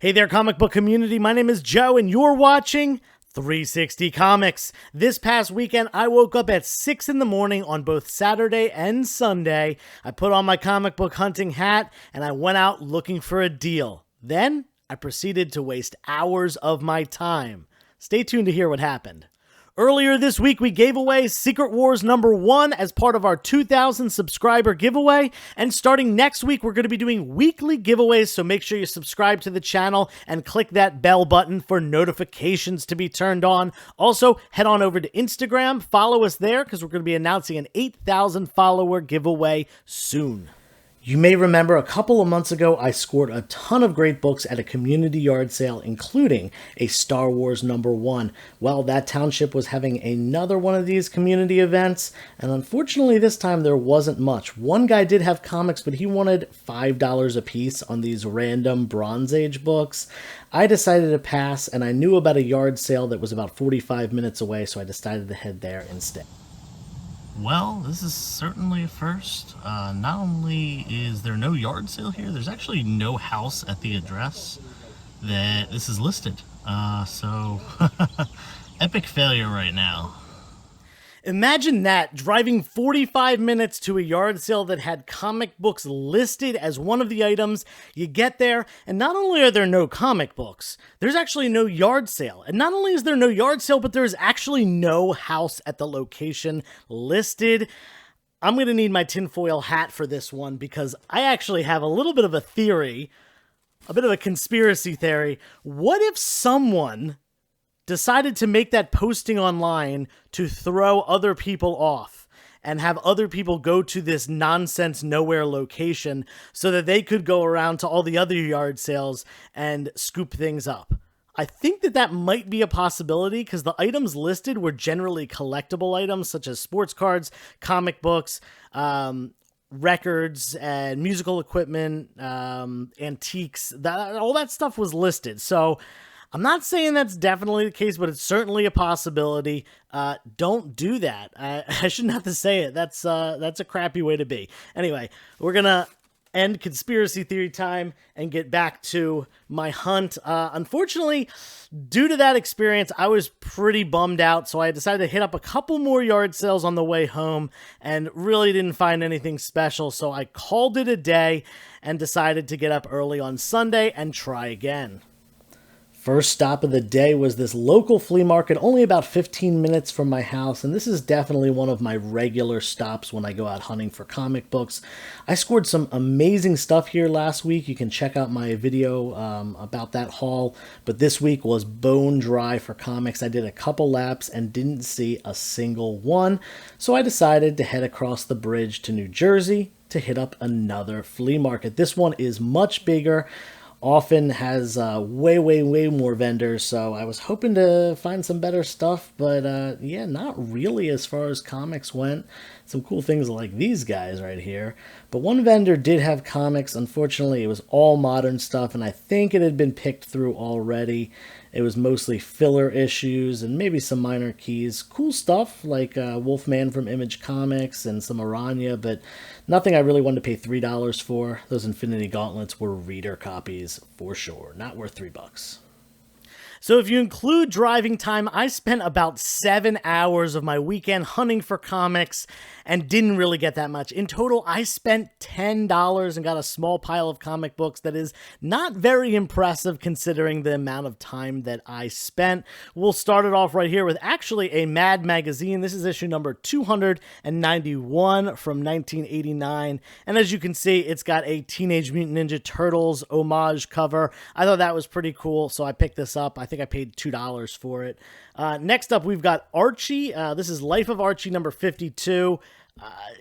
Hey there, comic book community. My name is Joe, and you're watching 360 Comics. This past weekend, I woke up at 6 in the morning on both Saturday and Sunday. I put on my comic book hunting hat, and I went out looking for a deal. Then, I proceeded to waste hours of my time. Stay tuned to hear what happened. Earlier this week, we gave away Secret Wars #1 as part of our 2,000 subscriber giveaway. And starting next week, we're going to be doing weekly giveaways, so make sure you subscribe to the channel and click that bell button for notifications to be turned on. Also, head on over to Instagram, follow us there, because we're going to be announcing an 8,000 follower giveaway soon. You may remember a couple of months ago, I scored a ton of great books at a community yard sale, including a Star Wars #1. Well, that township was having another one of these community events, and unfortunately this time there wasn't much. One guy did have comics, but he wanted $5 a piece on these random Bronze Age books. I decided to pass, and I knew about a yard sale that was about 45 minutes away, so I decided to head there instead. Well, this is certainly a first. Not only is there no yard sale here, there's actually no house at the address that this is listed. So, epic failure right now. Imagine that, driving 45 minutes to a yard sale that had comic books listed as one of the items. You get there, and not only are there no comic books, there's actually no yard sale. And not only is there no yard sale, but there's actually no house at the location listed. I'm going to need my tinfoil hat for this one, because I actually have a little bit of a theory, a bit of a conspiracy theory. What if someone decided to make that posting online to throw other people off and have other people go to this nonsense nowhere location so that they could go around to all the other yard sales and scoop things up? I think that might be a possibility, because the items listed were generally collectible items such as sports cards, comic books, records, and musical equipment, antiques. All that stuff was listed. So I'm not saying that's definitely the case, but it's certainly a possibility. Don't do that. I shouldn't have to say it. That's a crappy way to be. Anyway, we're gonna end conspiracy theory time and get back to my hunt. Unfortunately, due to that experience, I was pretty bummed out, so I decided to hit up a couple more yard sales on the way home and really didn't find anything special, so I called it a day and decided to get up early on Sunday and try again. First stop of the day was this local flea market, only about 15 minutes from my house, and this is definitely one of my regular stops when I go out hunting for comic books. I scored some amazing stuff here last week. You can check out my video about that haul, but this week was bone dry for comics. I did a couple laps and didn't see a single one, so I decided to head across the bridge to New Jersey to hit up another flea market. This one is much bigger, often has way more vendors, so I was hoping to find some better stuff, but yeah, not really as far as comics went. Some cool things like these guys right here, but one vendor did have comics. Unfortunately, it was all modern stuff, and I think it had been picked through already. It was mostly filler issues and maybe some minor keys. Cool stuff like Wolfman from Image Comics and some Aranya, but nothing I really wanted to pay $3 for. Those Infinity Gauntlets were reader copies for sure. Not worth $3. So if you include driving time, I spent about 7 hours of my weekend hunting for comics and didn't really get that much. In total, I spent $10 and got a small pile of comic books that is not very impressive considering the amount of time that I spent. We'll start it off right here with actually a Mad magazine. This is issue number 291 from 1989. And as you can see, it's got a Teenage Mutant Ninja Turtles homage cover. I thought that was pretty cool, so I picked this up. I think I paid $2 for it. Next up, we've got Archie. This is Life of Archie number 52.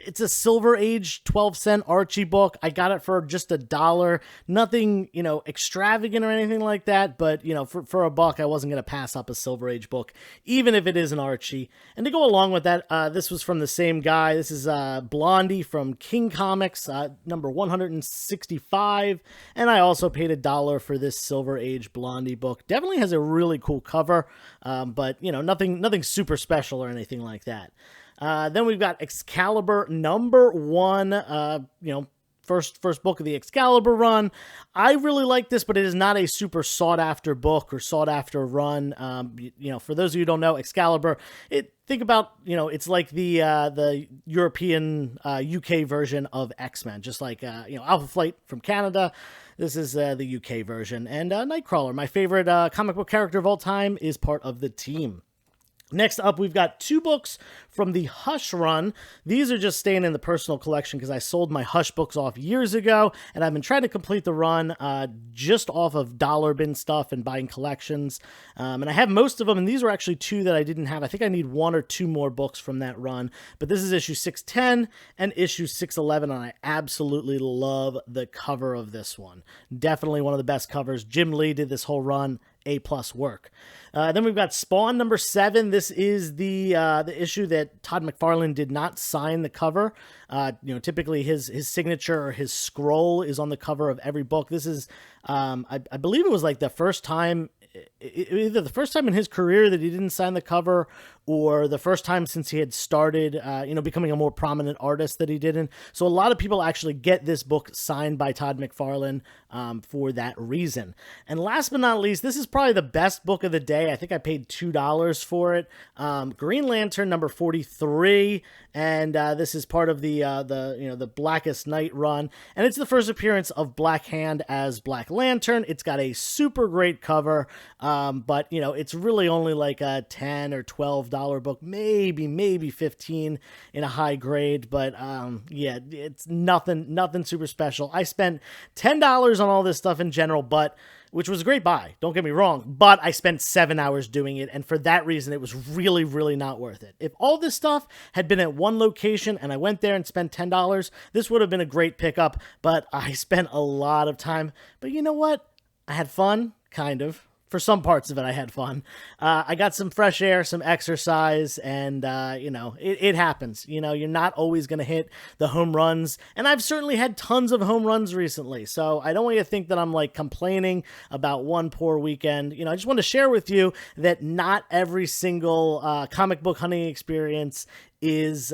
It's a Silver Age 12-cent Archie book. I got it for just $1. Nothing, extravagant or anything like that, but, for a buck, I wasn't going to pass up a Silver Age book, even if it is an Archie. And to go along with that, this was from the same guy. This is Blondie from King Comics, number 165, and I also paid $1 for this Silver Age Blondie book. Definitely has a really cool cover, but, nothing super special or anything like that. Then we've got Excalibur number 1, first book of the Excalibur run. I really like this, but it is not a super sought after book or sought after run. For those of you who don't know, Excalibur, think about, it's like the European UK version of X-Men, just like Alpha Flight from Canada. This is the UK version. And Nightcrawler, my favorite comic book character of all time, is part of the team. Next up, we've got 2 books from the Hush run. These are just staying in the personal collection because I sold my Hush books off years ago, and I've been trying to complete the run just off of dollar bin stuff and buying collections. And I have most of them, and these were actually 2 that I didn't have. I think I need 1 or 2 more books from that run. But this is issue 610 and issue 611, and I absolutely love the cover of this one. Definitely one of the best covers. Jim Lee did this whole run. A+ work. Then we've got Spawn number 7. This is the issue that Todd McFarlane did not sign the cover. Typically his signature or his scroll is on the cover of every book. This is, I believe it was like the first time, either the first time in his career that he didn't sign the cover, or the first time since he had started, becoming a more prominent artist that he didn't. So a lot of people actually get this book signed by Todd McFarlane for that reason. And last but not least, this is probably the best book of the day. I think I paid $2 for it. Green Lantern number 43, and this is part of the Blackest Night run, and it's the first appearance of Black Hand as Black Lantern. It's got a super great cover, but it's really only like a $10 or $12 book, maybe 15 in a high grade, but it's nothing super special. I spent $10 on all this stuff in general, which was a great buy, don't get me wrong, but I spent 7 hours doing it, and for that reason, it was really, really not worth it. If all this stuff had been at one location and I went there and spent $10, this would have been a great pickup, but I spent a lot of time. But you know what? I had fun, kind of. For some parts of it, I had fun. I got some fresh air, some exercise, and, it happens. You're not always going to hit the home runs, and I've certainly had tons of home runs recently, so I don't want you to think that I'm, complaining about one poor weekend. I just want to share with you that not every single comic book hunting experience is,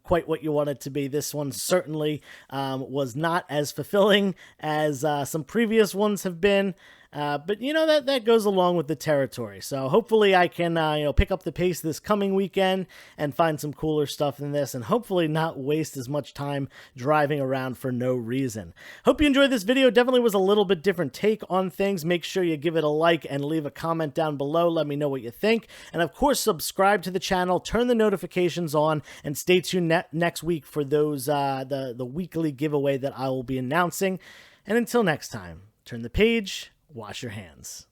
quite what you want it to be. This one certainly was not as fulfilling as some previous ones have been. But that goes along with the territory. So hopefully I can pick up the pace this coming weekend and find some cooler stuff than this, and hopefully not waste as much time driving around for no reason. Hope you enjoyed this video. Definitely was a little bit different take on things. Make sure you give it a like and leave a comment down below. Let me know what you think. And of course, subscribe to the channel, turn the notifications on, and stay tuned next week for those the weekly giveaway that I will be announcing. And until next time, turn the page, wash your hands.